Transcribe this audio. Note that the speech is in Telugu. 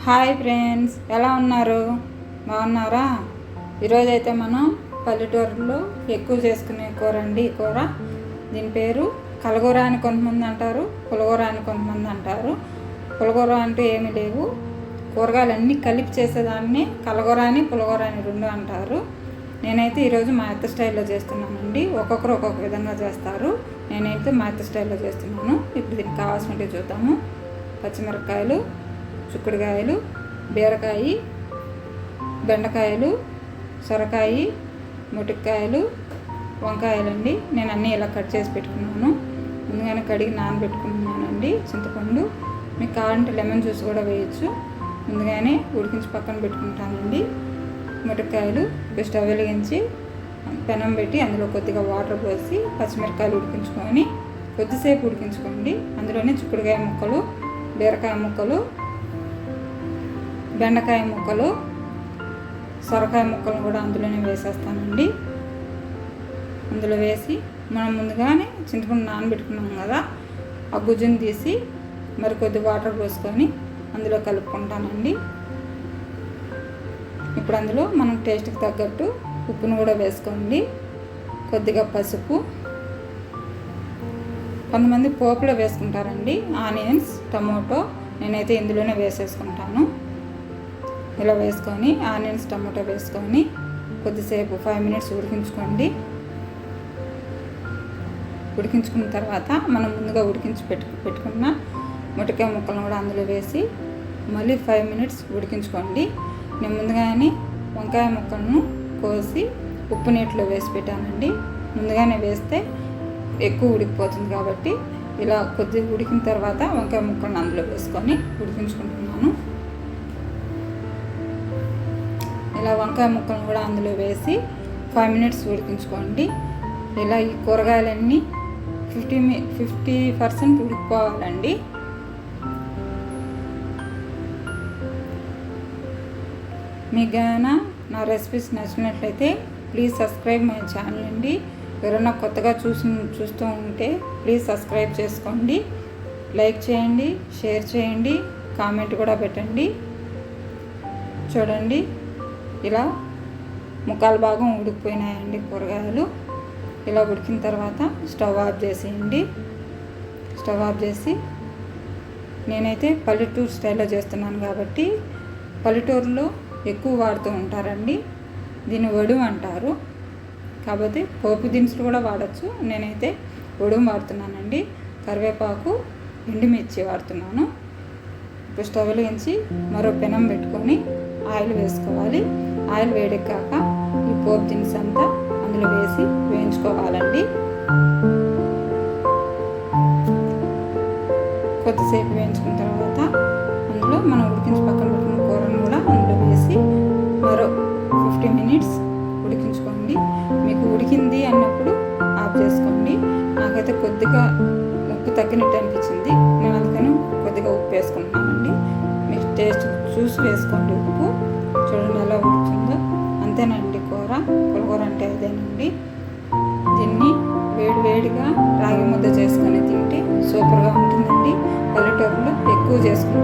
హాయ్ ఫ్రెండ్స్, ఎలా ఉన్నారు? బాగున్నారా? ఈరోజైతే మనం పల్లెటూరులో ఎక్కువ చేసుకునే కూర అండి. ఈ కూర దీని పేరు కలగూర అని కొంతమంది అంటారు, పులగూర అని కొంతమంది అంటారు. పులగూర అంటే ఏమీ లేవు, కూరగాయలన్నీ కలిపి చేసేదాన్ని కలగూర అని పులగూర అని రెండు అంటారు. నేనైతే ఈరోజు మా అత్త స్టైల్లో చేస్తున్నానండి. ఒక్కొక్కరు ఒక్కొక్క విధంగా చేస్తారు. నేనైతే మా అత్త స్టైల్లో చేస్తున్నాను. ఇప్పుడు దీనికి కావాల్సినవి చూద్దాము. పచ్చిమిరపకాయలు, చిక్కుడుకాయలు, బీరకాయ, బెండకాయలు, సొరకాయ, ముటిక్కాయలు, వంకాయలండి. నేను అన్నీ ఇలా కట్ చేసి పెట్టుకున్నాను. ముందుగానే కడిగి నానబెట్టుకున్నానండి. చింతపండు, మీకు కావాలంటే లెమన్ జ్యూస్ కూడా వేయచ్చు. ముందుగానే ఉడికించి పక్కన పెట్టుకుంటానండి. ముటిక్కాయలు స్టవ్ వెలిగించి పెనం పెట్టి అందులో కొద్దిగా వాటర్ పోసి పచ్చిమిరపకాయలు ఉడికించుకొని కొద్దిసేపు ఉడికించుకోండి. అందులోనే చిక్కుడుకాయ ముక్కలు, బీరకాయ ముక్కలు, బెండకాయ ముక్కలు, సొరకాయ ముక్కలు కూడా అందులోనే వేసేస్తానండి. అందులో వేసి మనం ముందుగానే చింతపండు నానబెట్టుకున్నాం కదా, ఆ గుజ్జుని తీసి మరి కొద్ది వాటర్ పోసుకొని అందులో కలుపుకుంటానండి. ఇప్పుడు అందులో మనం టేస్ట్కి తగ్గట్టు ఉప్పును కూడా వేసుకోండి. కొద్దిగా పసుపు, కొంతమంది పోపులో వేసుకుంటారండి. ఆనియన్స్, టమోటో, నేనైతే ఇందులోనే వేసేసుకుంటాను. ఇలా వేసుకొని ఆనియన్స్, టమోటో వేసుకొని కొద్దిసేపు 5 minutes ఉడికించుకోండి. ఉడికించుకున్న తర్వాత మనం ముందుగా ఉడికించి పెట్టుకున్న ముటికాయ ముక్కలను కూడా అందులో వేసి మళ్ళీ 5 minutes ఉడికించుకోండి. నేను ముందుగానే వంకాయ ముక్కలను కోసి ఉప్పు నీటిలో వేసి పెట్టానండి. ముందుగానే వేస్తే ఎక్కువ ఉడికిపోతుంది కాబట్టి ఇలా కొద్దిగా ఉడికిన తర్వాత వంకాయ ముక్కలను అందులో వేసుకొని ఉడికించుకుంటున్నాను. ఇలా వంకాయ ముక్కలను కూడా అందులో వేసి 5 minutes ఉడికించుకోండి. ఇలా ఈ కూరగాయలన్నీ 50% ఉడికిపోవాలండి. మీకు గాన నా రెసిపీస్ నచ్చినట్లయితే ప్లీజ్ సబ్స్క్రైబ్ మై ఛానల్ అండి. ఎవరైనా కొత్తగా చూస్తూ ఉంటే ప్లీజ్ సబ్స్క్రైబ్ చేసుకోండి. లైక్ చేయండి, షేర్ చేయండి, కామెంట్ కూడా పెట్టండి. చూడండి, ఇలా ముక్కాలు భాగం ఉడికిపోయినాయండి కూరగాయలు. ఇలా ఉడికిన తర్వాత స్టవ్ ఆఫ్ చేసేయండి. స్టవ్ ఆఫ్ చేసి నేనైతే పల్లెటూరు స్టైల్లో చేస్తున్నాను కాబట్టి పల్లెటూరులో ఎక్కువ వాడుతూ ఉంటారండి. దీన్ని వడుం అంటారు. కాబట్టి పోపు దినుసులు కూడా వాడచ్చు. నేనైతే వడుం వాడుతున్నానండి. కరివేపాకు, ఎండుమిర్చి వాడుతున్నాను. ఇప్పుడు స్టవ్ వెలిగించి మరో పెనం పెట్టుకొని ఆయిల్ వేసుకోవాలి. ఆయిల్ వేడెక్కాక ఈ పోపు దినుసు అంతా అందులో వేసి వేయించుకోవాలండి. కొద్దిసేపు వేయించుకున్న తర్వాత అందులో మనం ఉడికించి పక్కన పెట్టుకున్న కూరను కూడా అందులో వేసి మరో 50 minutes ఉడికించుకోండి. మీకు ఉడికింది అన్నప్పుడు ఆఫ్ చేసుకోండి. నాకైతే కొద్దిగా ఉప్పు తగ్గినట్టు అనిపించింది. నేను అందుకని కొద్దిగా ఉప్పు వేసుకుంటున్నానండి. మీకు టేస్ట్ చూసి వేసుకోండి ఉప్పు. చూడండి ఎలా ఉడుకుతుందో. అంతేనండి కూర. పులగూర అంటే అదేనండి. దీన్ని వేడివేడిగా రాగి ముద్ద చేసుకొని తింటే సూపర్గా ఉంటుందండి. పల్లెటూరులో ఎక్కువ చేసుకుంటాం.